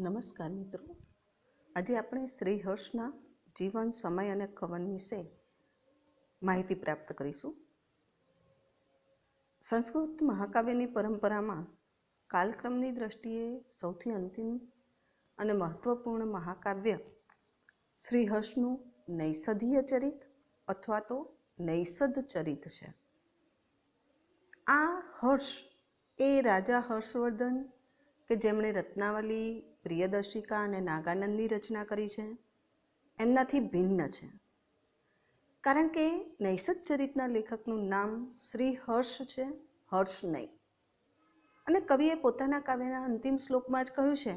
નમસ્કાર મિત્રો, આજે આપણે શ્રી હર્ષના જીવન, સમય અને કવન વિશે માહિતી પ્રાપ્ત કરીશું. સંસ્કૃત મહાકાવ્યની પરંપરામાં કાલક્રમની દ્રષ્ટિએ સૌથી અંતિમ અને મહત્વપૂર્ણ મહાકાવ્ય શ્રી હર્ષનું નૈષધીય ચરિત અથવા તો નૈષધ ચરિત છે. આ હર્ષ એ રાજા હર્ષવર્ધન કે જેમણે રત્નાવલી, પ્રિયદર્શિકા અને નાગાનંદની રચના કરી છે એમનાથી ભિન્ન છે, કારણ કે નૈષધ ચરિતના લેખકનું નામ શ્રી હર્ષ છે, હર્ષ નહીં. અને કવિએ પોતાના કાવ્યના અંતિમ શ્લોકમાં જ કહ્યું છે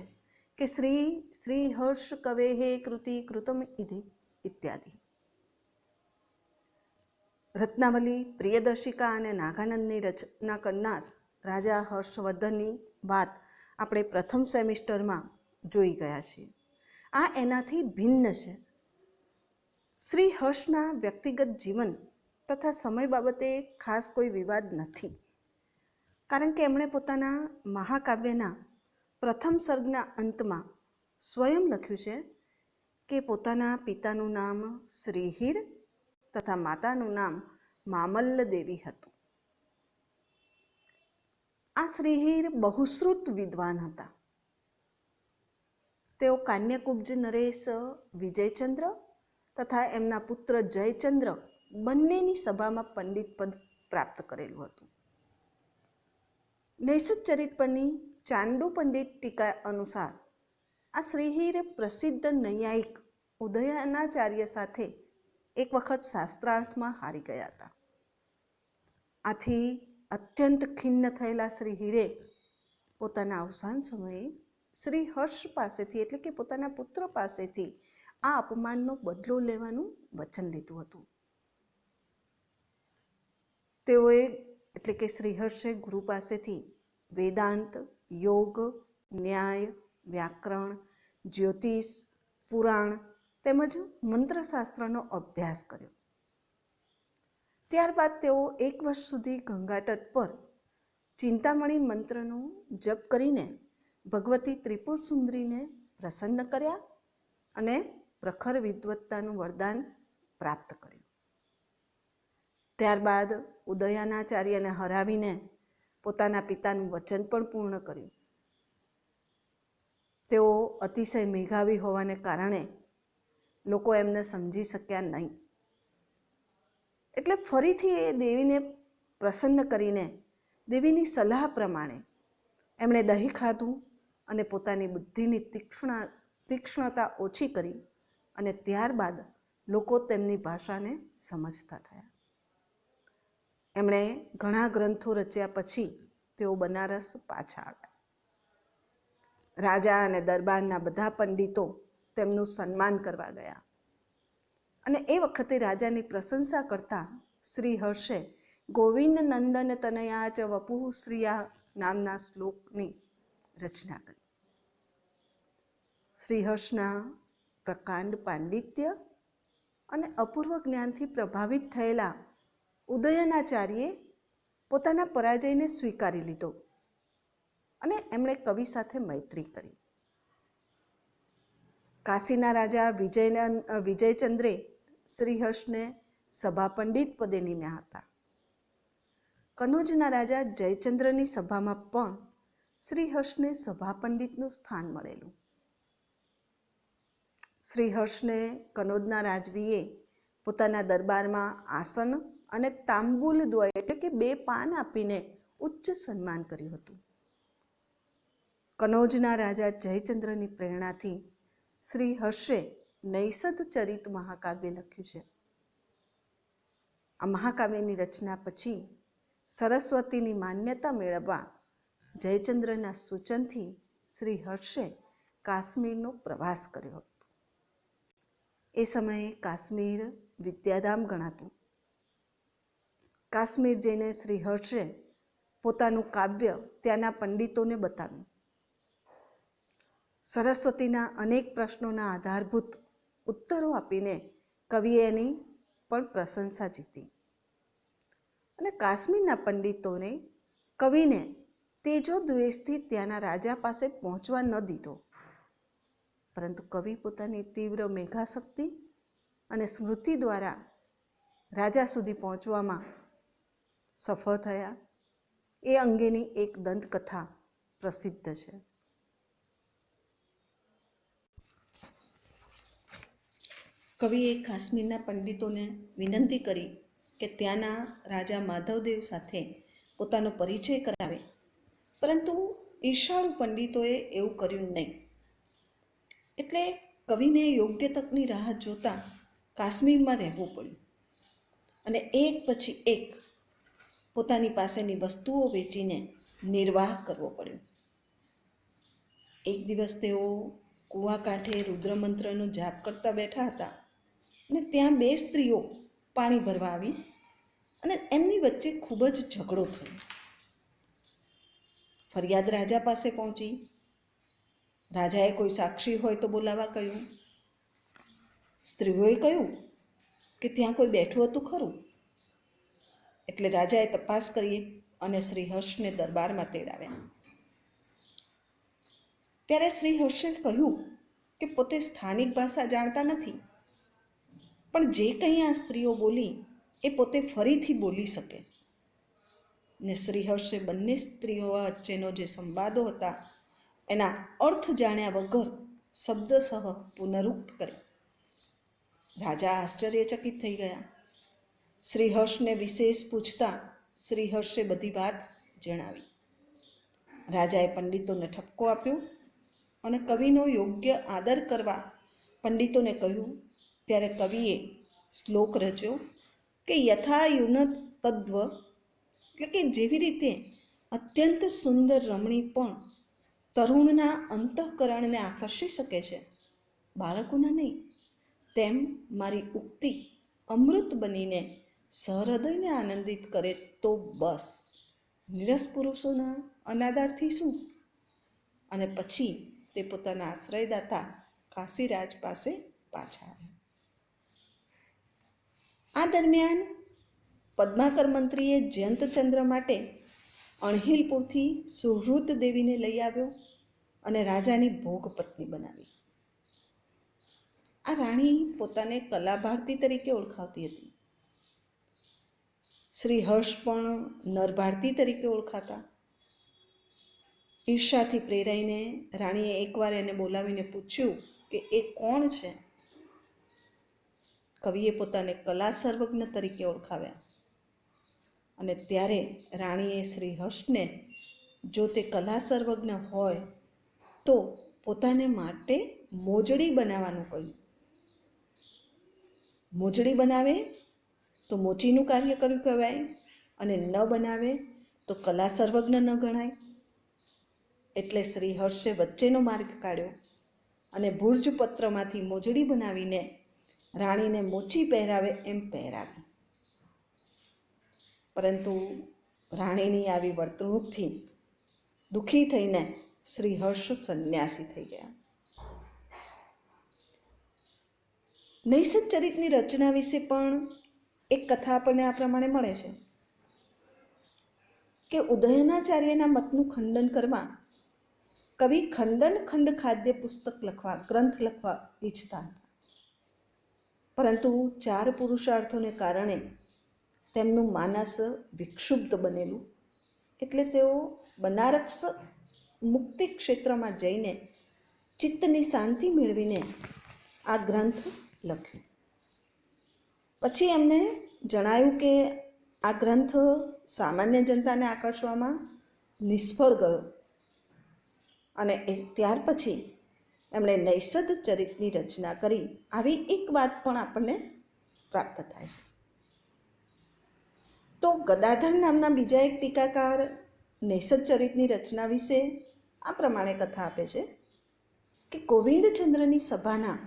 કે શ્રી હર્ષ કવે હે કૃતિ કૃતમ ઇધિ ઇત્યાદિ. રત્નાવલી, પ્રિયદર્શિકા અને નાગાનંદની રચના કરનાર રાજા હર્ષવર્ધનની વાત આપણે પ્રથમ સેમિસ્ટરમાં જોઈ ગયા છીએ. આ એનાથી ભિન્ન છે. શ્રી હર્ષના વ્યક્તિગત જીવન તથા સમય બાબતે ખાસ કોઈ વિવાદ નથી, કારણ કે એમણે પોતાના મહાકાવ્યના પ્રથમ સર્ગના અંતમાં સ્વયં લખ્યું છે કે પોતાના પિતાનું નામ શ્રીહિર તથા માતાનું નામ મામલ્લ દેવી હતું. આ શ્રીહિર બહુશ્રુત વિદ્વાન હતા. તેઓ કાન્યકુબ્જ નરેશ વિજયચંદ્ર તથા એમના પુત્ર જયચંદ્ર બંનેની સભામાં પંડિત પદ પ્રાપ્ત કરેલું હતું. નૈષધ ચરિત પરની ચાંડુ પંડિત ટીકા અનુસાર આ શ્રીહિર પ્રસિદ્ધ નૈયાયિક ઉદયનાચાર્ય સાથે એક વખત શાસ્ત્રાર્થમાં હારી ગયા હતા. આથી અત્યંત ખિન્ન થયેલા શ્રીહિરે પોતાના અવસાન સમયે શ્રી હર્ષ પાસેથી એટલે કે પોતાના પુત્ર પાસેથી આ અપમાનનો બદલો લેવાનું વચન લીધું હતું. તેઓએ એટલે કે શ્રી હર્ષે ગુરુ પાસેથી વેદાંત, યોગ, ન્યાય, વ્યાકરણ, જ્યોતિષ, પુરાણ તેમજ મંત્રશાસ્ત્રનો અભ્યાસ કર્યો. ત્યારબાદ તેઓ 1 વર્ષ સુધી ગંગાતટ પર ચિંતામણી મંત્રનો જપ કરીને ભગવતી ત્રિપુર સુંદરીને પ્રસન્ન કર્યા અને પ્રખર વિદ્વત્તાનું વરદાન પ્રાપ્ત કર્યું. ત્યારબાદ ઉદયનાચાર્યને હરાવીને પોતાના પિતાનું વચન પણ પૂર્ણ કર્યું. તેઓ અતિશય મેઘાવી હોવાને કારણે લોકો એમને સમજી શક્યા નહીં. એટલે ફરીથી એ દેવીને પ્રસન્ન કરીને દેવીની સલાહ પ્રમાણે એમણે દહીં ખાધું અને પોતાની બુદ્ધિની તીક્ષ્ણતા ઓછી કરી અને ત્યારબાદ લોકો તેમની ભાષાને સમજતા થયા. એમણે ઘણા ગ્રંથો રચ્યા પછી તેઓ બનારસ પાછા આવ્યા. રાજા અને દરબારના બધા પંડિતો તેમનું સન્માન કરવા ગયા અને એ વખતે રાજાની પ્રશંસા કરતા શ્રી હર્ષે ગોવિંદ નંદન તનયા ચ વપુઃ શ્રિયા નામના શ્લોકની રચના કરી. શ્રી હર્ષના પ્રકાંડ પાંડિત્ય અને અપૂર્વ જ્ઞાનથી પ્રભાવિત થયેલા ઉદયનાચાર્યે પોતાના પરાજયને સ્વીકારી લીધો અને એમણે કવિ સાથે મૈત્રી કરી. કાશીના રાજા વિજયચંદ્રે શ્રી હર્ષને સભા પંડિત પદે નિમ્યા હતા. કનોજના રાજા જયચંદ્રની સભામાં પણ શ્રી હર્ષને સભા પંડિતનું સ્થાન મળેલું. શ્રી હર્ષને કનોજના રાજવીએ પોતાના દરબારમાં આસન અને તાંબુલ દ્વય એટલે કે 2 પાન આપીને ઉચ્ચ સન્માન કર્યું હતું. કનોજના રાજા જયચંદ્રની પ્રેરણાથી શ્રી હર્ષે નૈષધ ચરિત મહાકાવ્ય લખ્યું છે. આ મહાકાવ્યની રચના પછી સરસ્વતીની માન્યતા મેળવવા જયચંદ્રના સૂચનથી શ્રી હર્ષે કાશ્મીરનો પ્રવાસ કર્યો હતો. એ સમયે કાશ્મીર વિદ્યાધામ ગણાતું. કાશ્મીર જઈને શ્રી હર્ષે પોતાનું કાવ્ય ત્યાંના પંડિતોને બતાવ્યું. સરસ્વતીના અનેક પ્રશ્નોના આધારભૂત ઉત્તરો આપીને કવિએ એની પણ પ્રશંસા જીતી અને કાશ્મીરના પંડિતોને કવિને તેજો દ્વેષથી ત્યાંના રાજા પાસે પહોંચવા ન દીધો પરંતુ કવિ પોતાની તીવ્ર મેઘાશક્તિ અને સ્મૃતિ દ્વારા રાજા સુધી પહોંચવામાં સફળ થયા. એ અંગેની એક દંતકથા પ્રસિદ્ધ છે. કવિએ કાશ્મીરના પંડિતોને વિનંતી કરી કે ત્યાંના રાજા માધવદેવ સાથે પોતાનો પરિચય કરાવે, પરંતુ ઈર્ષાળુ પંડિતોએ એવું કર્યું નહીં. એટલે કવિને યોગ્ય તકની રાહ જોતા કાશ્મીરમાં રહેવું પડ્યું અને એક પછી એક પોતાની પાસેની વસ્તુઓ વેચીને નિર્વાહ કરવો પડ્યો. એક દિવસ તેઓ કૂવા કાંઠે રુદ્રમંત્રનો જાપ કરતા બેઠા હતા અને ત્યાં બે સ્ત્રીઓ પાણી ભરવા આવી અને એમની વચ્ચે ખૂબ જ ઝઘડો થયો. ફરિયાદ રાજા પાસે પહોંચી. રાજાએ કોઈ સાક્ષી હોય તો બોલાવવા કહ્યું. સ્ત્રીઓએ કહ્યું કે ત્યાં કોઈ બેઠું હતું ખરું. એટલે રાજાએ તપાસ કરી અને શ્રી હર્ષને દરબારમાં તેડાવ્યા. ત્યારે શ્રી હર્ષે કહ્યું કે પોતે સ્થાનિક ભાષા જાણતા નથી, પણ જે કંઈ આ સ્ત્રીઓ બોલી એ પોતે ફરીથી બોલી શકે. ને શ્રી હર્ષે બંને સ્ત્રીઓ વચ્ચેનો જે સંવાદો હતા એના અર્થ જાણ્યા વગર શબ્દસહ પુનરુક્ત કરી. રાજા આશ્ચર્યચકિત થઈ ગયા. શ્રી હર્ષને વિશેષ પૂછતા શ્રી હર્ષે બધી વાત જણાવી. રાજાએ પંડિતોને ઠપકો આપ્યો અને કવિનો યોગ્ય આદર કરવા પંડિતોને કહ્યું. ત્યારે કવિએ શ્લોક રચ્યો કે યથા યુન તદ્વ, એટલે કે જેવી રીતે અત્યંત સુંદર રમણી પણ તરુણના અંતઃકરણને આકર્ષી શકે છે, બાળકોના નહીં, તેમ મારી ઉક્તિ અમૃત બનીને સહૃદયને આનંદિત કરે તો બસ. નિરસ પુરુષોના અનાદરથી શું? અને પછી તે પોતાના આશ્રયદાતા કાશીરાજ પાસે પાછા આવ્યા. આ દરમિયાન પદ્માકર મંત્રીએ જયંતચંદ્ર માટે અણહિલપુરથી સુહૃદ દેવીને લઈ આવ્યો અને રાજાની ભોગ પત્ની બનાવી. આ રાણી પોતાને કલાભારતી તરીકે ઓળખાવતી હતી. શ્રી હર્ષ પણ નરભારતી તરીકે ઓળખાતા. ઈર્ષાથી પ્રેરાઈને રાણીએ એકવાર એને બોલાવીને પૂછ્યું કે એ કોણ છે. કવિએ પોતાને કલા સર્વજ્ઞ તરીકે ઓળખાવ્યા અને ત્યારે રાણીએ શ્રી હર્ષને જો તે કલા સર્વજ્ઞ હોય તો પોતાને માટે મોજડી બનાવવાનું કહ્યું. મોજડી બનાવે તો મોચીનું કાર્ય કર્યું કહેવાય અને ન બનાવે તો કલા સર્વજ્ઞ ન ગણાય. એટલે શ્રી હર્ષે વચ્ચેનો માર્ગ કાઢ્યો અને ભુર્જપત્રમાંથી મોજડી બનાવીને રાણીને મોચી પહેરાવે એમ પહેરાવી. પરંતુ રાણીની આવી વર્તણૂકથી દુઃખી થઈને શ્રી હર્ષ સંન્યાસી થઈ ગયા. નૈષધ ચરિતની રચના વિશે પણ એક કથા આપણને આ પ્રમાણે મળે છે કે ઉદયનાચાર્યના મતનું ખંડન કરવા કવિ ખંડન ખંડ ખાદ્ય પુસ્તક લખવા, ગ્રંથ લખવા ઈચ્છતા હતા. પરંતુ 4 પુરુષાર્થોને કારણે તેમનું માનસ વિક્ષુબ્ધ બનેલું. એટલે તેઓ બનારસ મુક્તિ ક્ષેત્રમાં જઈને ચિત્તની શાંતિ મેળવીને આ ગ્રંથ લખ્યો. પછી એમને જણાયું કે આ ગ્રંથ સામાન્ય જનતાને આકર્ષવામાં નિષ્ફળ ગયો અને ત્યાર પછી એમણે નૈષધ ચરિતની રચના કરી. આવી એક વાત પણ આપણને પ્રાપ્ત થાય છે. તો ગદાધર નામના બીજા એક ટીકાકાર નૈષધ ચરિતની રચના વિશે આ પ્રમાણે કથા આપે છે કે ગોવિંદચંદ્રની સભાના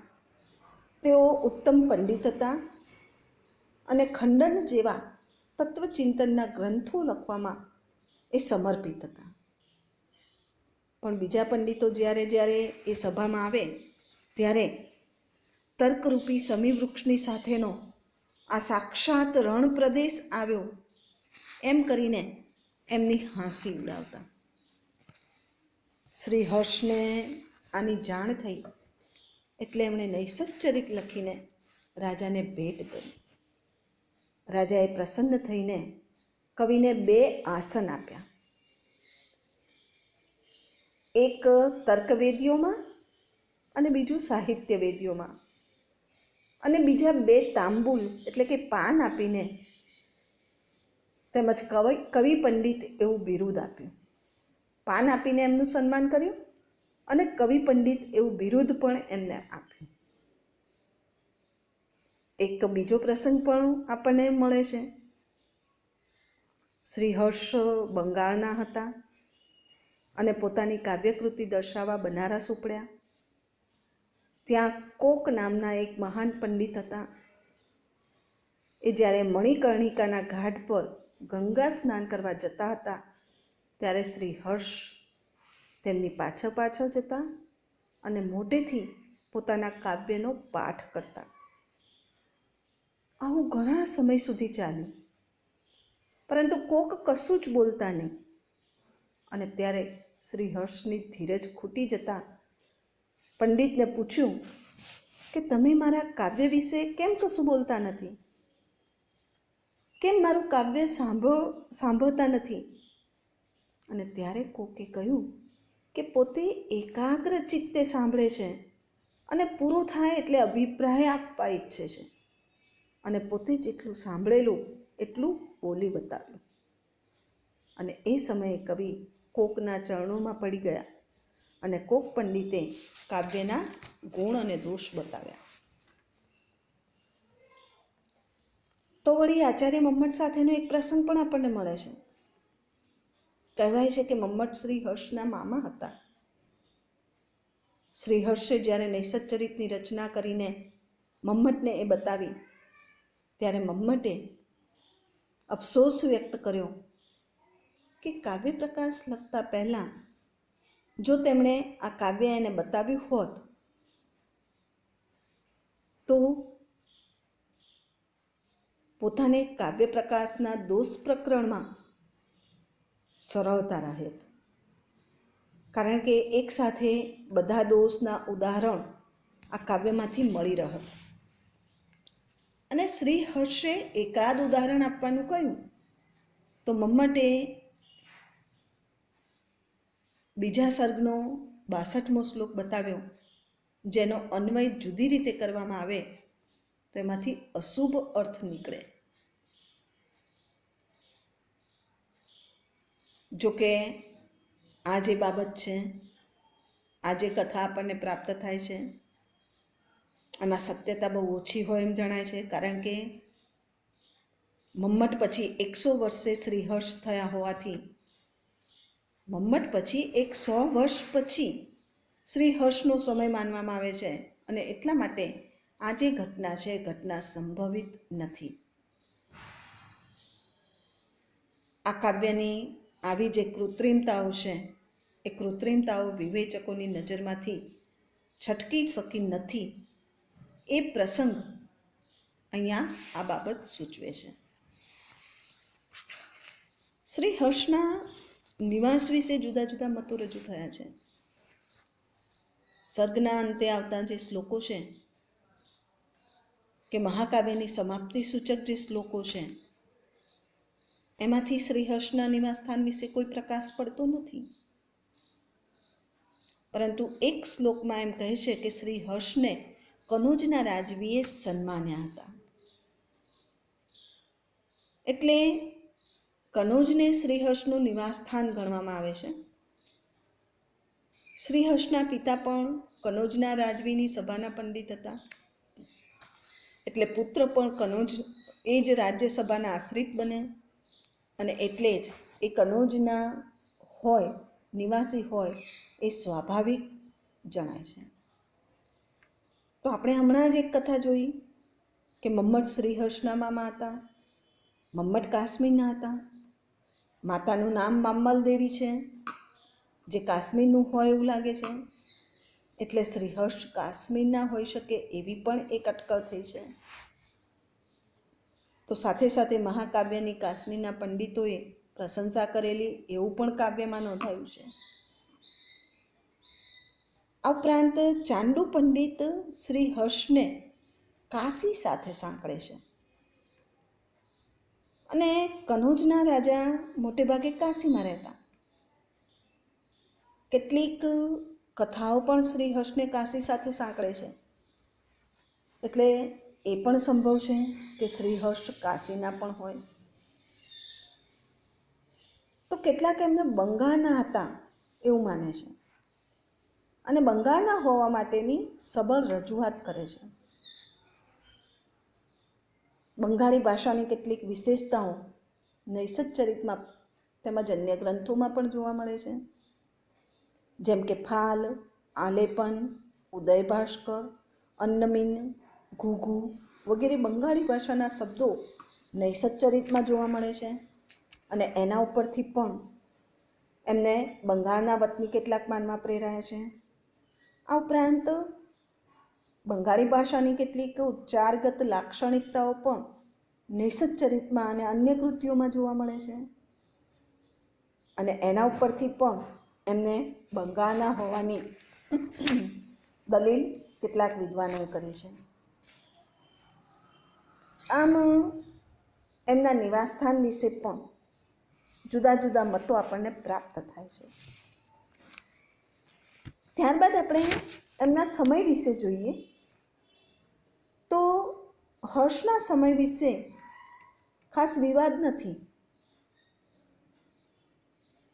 તેઓ ઉત્તમ પંડિત હતા અને ખંડન જેવા તત્વચિંતનના ગ્રંથો લખવામાં એ સમર્પિત હતા. પણ બીજા પંડિતો જ્યારે એ સભામાં આવે ત્યારે તર્કરૂપી સમીવૃક્ષની સાથેનો આ સાક્ષાત રણ પ્રદેશ આવ્યો એમ કરીને એમની હાંસી ઉડાવતા. શ્રી હર્ષને આની જાણ થઈ એટલે એમણે નૈસચ્ચરિત લખીને રાજાને ભેટ કરી. રાજાએ પ્રસન્ન થઈને કવિને 2 આસન આપ્યા, એક તર્કવેદીઓમાં અને બીજું સાહિત્યવેદીઓમાં, અને બીજા 2 તાંબુલ એટલે કે પાન આપીને તેમજ કવિ પંડિત એવું બિરુદ આપ્યું. પાન આપીને એમનું સન્માન કર્યું અને કવિ પંડિત એવું બિરુદ પણ એમને આપ્યું. એક બીજો પ્રસંગ પણ આપણને મળે છે. શ્રી હર્ષ બંગાળના હતા અને પોતાની કાવ્યકૃતિ દર્શાવવા બનારસ ઉપડ્યા. ત્યાં કોક નામના એક મહાન પંડિત હતા. એ જ્યારે મણિકર્ણિકાના ઘાટ પર ગંગા સ્નાન કરવા જતા હતા ત્યારે શ્રી હર્ષ તેમની પાછળ જતા અને મોટેથી પોતાના કાવ્યનો પાઠ કરતા. આવું ઘણા સમય સુધી ચાલ્યું, પરંતુ કોક કશું જ બોલતા નહીં. અને ત્યારે શ્રી હર્ષની ધીરજ ખૂટી જતા પંડિતને પૂછ્યું કે તમે મારા કાવ્ય વિશે કેમ કશું બોલતા નથી? કેમ મારું કાવ્ય સાંભળતા નથી? અને ત્યારે કોકે કહ્યું કે પોતે એકાગ્ર ચિત્તે સાંભળે છે અને પૂરું થાય એટલે અભિપ્રાય આપવા ઈચ્છે છે, અને પોતે જેટલું સાંભળેલું એટલું બોલી બતાવ્યું. અને એ સમયે કવિ કોકના ચરણોમાં પડી ગયા અને કોક પંડિતે કાવ્યના ગુણ અને દોષ બતાવ્યા. તો વળી આચાર્ય મમ્મટ સાથેનો એક પ્રસંગ પણ આપણને મળે છે. કહેવાય છે કે મમ્મટ શ્રી હર્ષના મામા હતા. શ્રી હર્ષે જ્યારે નૈસચ્ચરિતની રચના કરીને મમ્મટને એ બતાવી ત્યારે મમ્મટે અફસોસ વ્યક્ત કર્યો કે કાવ્ય પ્રકાશ લખતા પહેલાં જો તેમણે આ કાવ્ય એને બતાવ્યું હોત તો પોતાને કાવ્ય પ્રકાશના દોષ પ્રકરણમાં સરળતા રહેત, કારણ કે એક સાથે બધા દોષના ઉદાહરણ આ કાવ્યમાંથી મળી રહત. અને શ્રી હર્ષે એકાદ ઉદાહરણ આપવાનું કહ્યું તો મમ્મટે બીજા સર્ગનો 62મો શ્લોક બતાવ્યો, જેનો અન્વય જુદી રીતે કરવામાં આવે તો એમાંથી અશુભ અર્થ નીકળે. જોકે આ જે બાબત છે, આ જે કથા આપણને પ્રાપ્ત થાય છે એમાં સત્યતા બહુ ઓછી હોય એમ જણાય છે, કારણ કે મમ્મટ પછી 100 વર્ષે શ્રી હર્ષ થયા હોવાથી મમ્મટ પછી 100 વર્ષ પછી શ્રી હર્ષનો સમય માનવામાં આવે છે, અને એટલા માટે આ જે ઘટના છે એ ઘટના સંભવિત નથી. આ કાવ્યની આવી જે કૃત્રિમતાઓ છે એ કૃત્રિમતાઓ વિવેચકોની નજરમાંથી છટકી શકી નથી. એ પ્રસંગ અહીંયા આ બાબત સૂચવે છે. શ્રી હર્ષના નિવાસ વિશે જુદા જુદા મતો રજૂ થયા છે. સર્ગના અંતે આવતા જે શ્લોકો છે કે મહાકાવ્યની સમાપ્તિ સૂચક જે શ્લોકો છે એમાંથી શ્રી હર્ષના નિવાસસ્થાન વિશે કોઈ પ્રકાશ પડતો નથી, પરંતુ એક શ્લોકમાં એમ કહે છે કે શ્રી હર્ષને કનોજના રાજવીએ સન્માન્યા હતા. એટલે કનોજને શ્રી હર્ષનું નિવાસસ્થાન ગણવામાં આવે છે. શ્રી હર્ષના પિતા પણ કનોજના રાજવીની સભાના પંડિત હતા, એટલે પુત્ર પણ કનોજ એ જ રાજ્યસભાના આશ્રિત બને, અને એટલે જ એ કનોજના હોય, નિવાસી હોય એ સ્વાભાવિક જણાય છે. તો આપણે હમણાં જ એક કથા જોઈ કે મમ્મટ શ્રી હર્ષના મામા હતા. મમ્મટ કાશ્મીરના હતા. માતાનું નામ મામલ દેવી છે, જે કાશ્મીરનું હોય એવું લાગે છે, એટલે શ્રી હર્ષ કાશ્મીરના હોઈ શકે એવી પણ એક અટકળ થઈ છે. તો સાથે સાથે મહાકાવ્યની કાશ્મીરના પંડિતોએ પ્રશંસા કરેલી એવું પણ કાવ્યમાં નોંધાયું છે. આ ઉપરાંત ચાંડુ પંડિત શ્રી હર્ષને કાશી સાથે સાંકળે છે અને કનોજના રાજા મોટે ભાગે કાશીમાં રહેતા. કેટલીક કથાઓ પણ શ્રી હર્ષને કાશી સાથે સાંકળે છે, એટલે એ પણ સંભવ છે કે શ્રી હર્ષ કાશીના પણ હોય. તો કેટલાક એમને બંગાળના હતા એવું માને છે અને બંગાળના હોવા માટેની સબળ રજૂઆત કરે છે. બંગાળી ભાષાની કેટલીક વિશેષતાઓ નૈષધ ચરિતમાં તેમજ અન્ય ગ્રંથોમાં પણ જોવા મળે છે, જેમ કે ફાલ, આલેપન, ઉદય ભાસ્કર, અન્નમીન, ઘુઘુ વગેરે બંગાળી ભાષાના શબ્દો નૈષધ ચરિતમાં જોવા મળે છે અને એના ઉપરથી પણ એમને બંગાળના વતની કેટલાક માનવા પ્રેરાયા છે. આ ઉપરાંત બંગાળી ભાષાની કેટલીક ઉચ્ચારગત લાક્ષણિકતાઓ પણ નૈષધ ચરિતમાં અને અન્ય કૃતિઓમાં જોવા મળે છે અને એના ઉપરથી પણ એમને બંગાળના હોવાની દલીલ કેટલાક વિદ્વાનોએ કરી છે. આમ એમના નિવાસસ્થાન વિશે પણ જુદા જુદા મતો આપણને પ્રાપ્ત થાય છે. ત્યારબાદ આપણે એમના સમય વિશે જોઈએ તો હર્ષના સમય વિશે ખાસ વિવાદ નથી,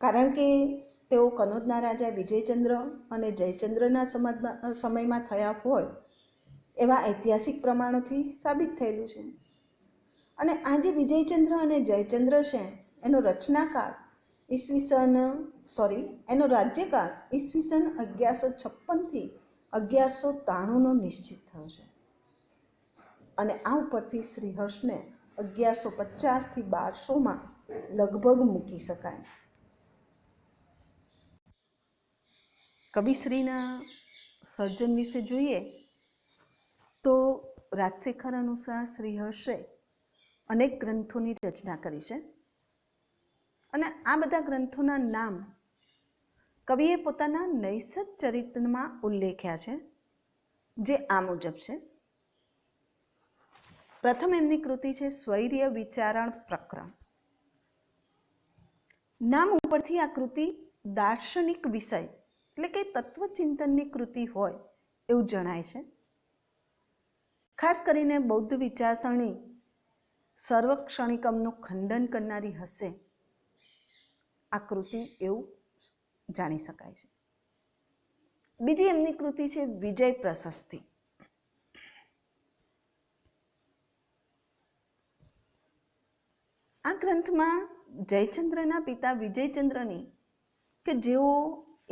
કારણ કે તેઓ કનોજના રાજા વિજયચંદ્ર અને જયચંદ્રના સમયમાં થયા હોય એવા ઐતિહાસિક પ્રમાણોથી સાબિત થયેલું છે. અને આ જે વિજયચંદ્ર અને જયચંદ્ર છે એનો રચનાકાળ એનો રાજ્યકાળ ઈસવીસન 1156થી 1193નો નિશ્ચિત થયો છે અને આ ઉપરથી શ્રી હર્ષને 1150થી 1200માં લગભગ મૂકી શકાય. કવિશ્રીના સર્જન વિશે જોઈએ તો રાજશેખર અનુસાર શ્રી હર્ષે અનેક ગ્રંથોની રચના કરી છે અને આ બધા ગ્રંથોના નામ કવિએ પોતાના નૈષધ ચરિતમાં ઉલ્લેખ્યા છે, જે આ મુજબ છે. પ્રથમ એમની કૃતિ છે સ્વૈર્ય વિચારણ પ્રકરણ. નામ ઉપરથી આ કૃતિ દાર્શનિક વિષય એટલે કે તત્વચિંતનની કૃતિ હોય એવું જણાય છે. ખાસ કરીને બૌદ્ધ વિચારસરણી સર્વક્ષણિકમનું ખંડન કરનારી હશે આ કૃતિ એવું જાણી શકાય છે. બીજી એમની કૃતિ છે વિજય પ્રશસ્તિ. આ ગ્રંથમાં જયચંદ્રના પિતા વિજયચંદ્રની કે જેઓ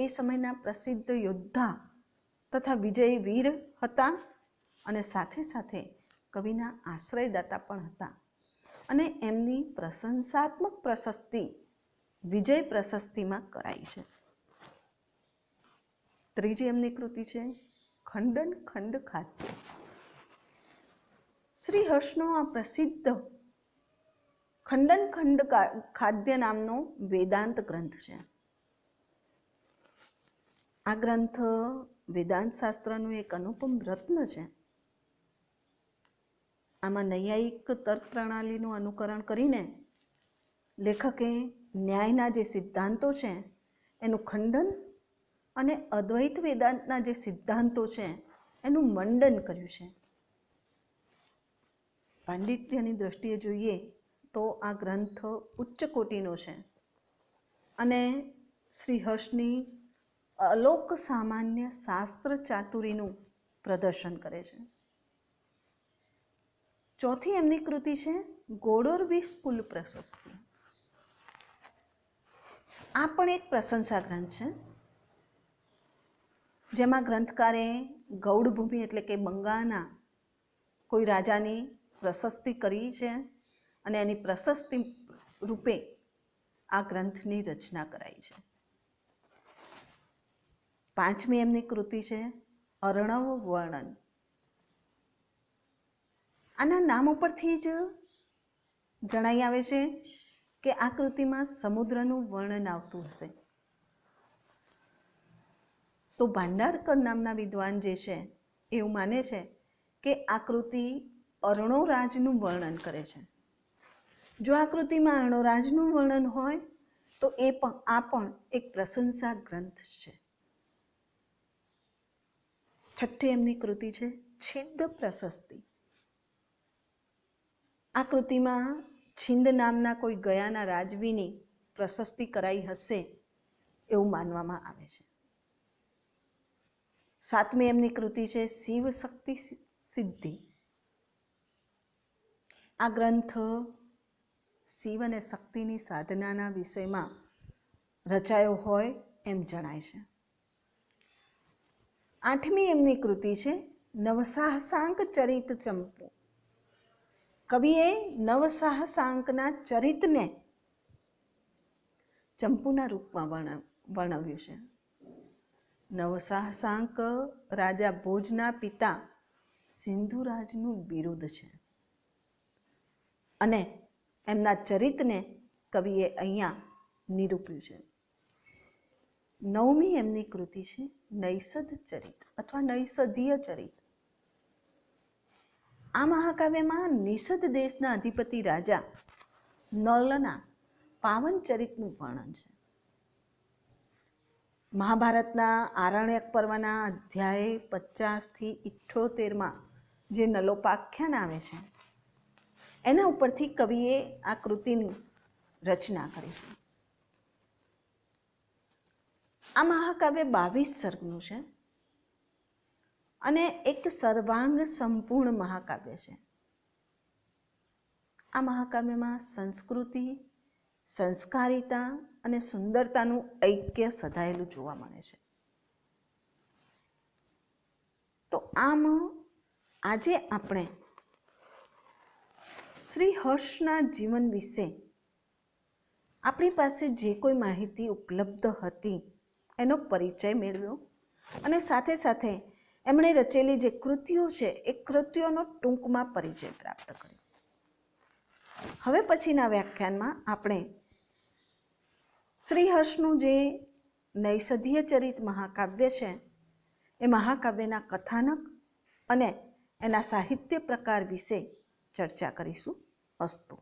એ સમયના પ્રસિદ્ધ યોદ્ધા તથા વિજયી વીર હતા અને સાથે સાથે કવિના આશ્રયદાતા પણ હતા અને એમની પ્રશંસાત્મક પ્રશસ્તિ વિજય પ્રશસ્તિમાં કરાઈ છે. ત્રીજી એમની કૃતિ છે ખંડન ખંડ ખાદ્ય. શ્રી હર્ષનો આ પ્રસિદ્ધ ખંડન ખંડ ખાદ્ય નામનો વેદાંત ગ્રંથ છે. આ ગ્રંથ વેદાંત શાસ્ત્રનું એક અનુપમ રત્ન છે. આમાં નૈયાયિક તર્ક પ્રણાલીનું અનુકરણ કરીને લેખકે ન્યાયના જે સિદ્ધાંતો છે એનું ખંડન અને અદ્વૈત વેદાંતના જે સિદ્ધાંતો છે એનું મંડન કર્યું છે. પાંડિત્યની દ્રષ્ટિએ જોઈએ તો આ ગ્રંથ ઉચ્ચ કોટીનો છે અને શ્રી હર્ષની અલોક સામાન્ય શાસ્ત્ર ચાતુરીનું પ્રદર્શન કરે છે. ચોથી એમની કૃતિ છે ગોડોરવી સ્કૂલ પ્રશસ્તિ. આ પણ એક પ્રશંસા ગ્રંથ છે, જેમાં ગ્રંથકારે ગૌડભૂમિ એટલે કે બંગાળના કોઈ રાજાની પ્રશસ્તિ કરી છે અને એની પ્રશસ્તિ રૂપે આ ગ્રંથની રચના કરાઈ છે. પાંચમી એમની કૃતિ છે અર્ણવ વર્ણન. આના નામ ઉપરથી જ જણાઈ આવે છે કે આ કૃતિમાં સમુદ્રનું વર્ણન આવતું હશે. તો ભાંડારકર નામના વિદ્વાન જે છે એવું માને છે કે આ કૃતિ અર્ણોરાજનું વર્ણન કરે છે. જો આ કૃતિમાં અર્ણોરાજનું વર્ણન હોય તો આ પણ એક પ્રશંસા ગ્રંથ છે. છઠ્ઠી એમની કૃતિ છે છિન્દ પ્રશસ્તિ. આ કૃતિમાં છિન્દ નામના કોઈ ગયાના રાજવીની પ્રશસ્તિ કરાઈ હશે એવું માનવામાં આવે છે. સાતમી એમની કૃતિ છે શિવ શક્તિ સિદ્ધિ. આ ગ્રંથ શિવ અને શક્તિની સાધનાના વિષયમાં રચાયો હોય એમ જણાય છે. આઠમી એમની કૃતિ છે નવસાહસાંક ચરિત ચંપુ. કવિએ નવસાહસાંકના ચરિતને ચંપુના રૂપમાં વર્ણવ્યું છે. નવસાહસાંક રાજા ભોજના પિતા સિંધુરાજનું બિરુદ છે અને એમના ચરિતને કવિએ અહીંયા નિરૂપ્યું છે. નવમી એમની કૃતિ છે નૈષધ ચરિત અથવા નૈષધીય ચરિત. આ મહાકાવ્યમાં નિષધ દેશના અધિપતિ રાજા નળના પાવન ચરિતનું વર્ણન છે. મહાભારતના આરણ્યક પર્વના અધ્યાય 50થી 78માં જે નલોપાખ્યાન આવે છે એના ઉપરથી કવિએ આ કૃતિની રચના કરી છે. આ મહાકાવ્ય 22 સર્ગનું છે અને એક સર્વાંગ સંપૂર્ણ મહાકાવ્ય છે. આ મહાકાવ્યમાં સંસ્કૃતિ, સંસ્કારિતા અને સુંદરતાનું ઐક્ય સધાયેલું જોવા મળે છે. તો આમ આજે આપણે શ્રી હર્ષના જીવન વિશે આપણી પાસે જે કોઈ માહિતી ઉપલબ્ધ હતી એનો પરિચય મેળવ્યો અને સાથે સાથે એમણે રચેલી જે કૃતિઓ છે એ કૃતિઓનો ટૂંકમાં પરિચય પ્રાપ્ત કર્યો. હવે પછીના વ્યાખ્યાનમાં આપણે શ્રી હર્ષનું જે નૈષધીય ચરિત મહાકાવ્ય છે એ મહાકાવ્યના કથાનક અને એના સાહિત્ય પ્રકાર વિશે ચર્ચા કરીશું. અસ્તુ.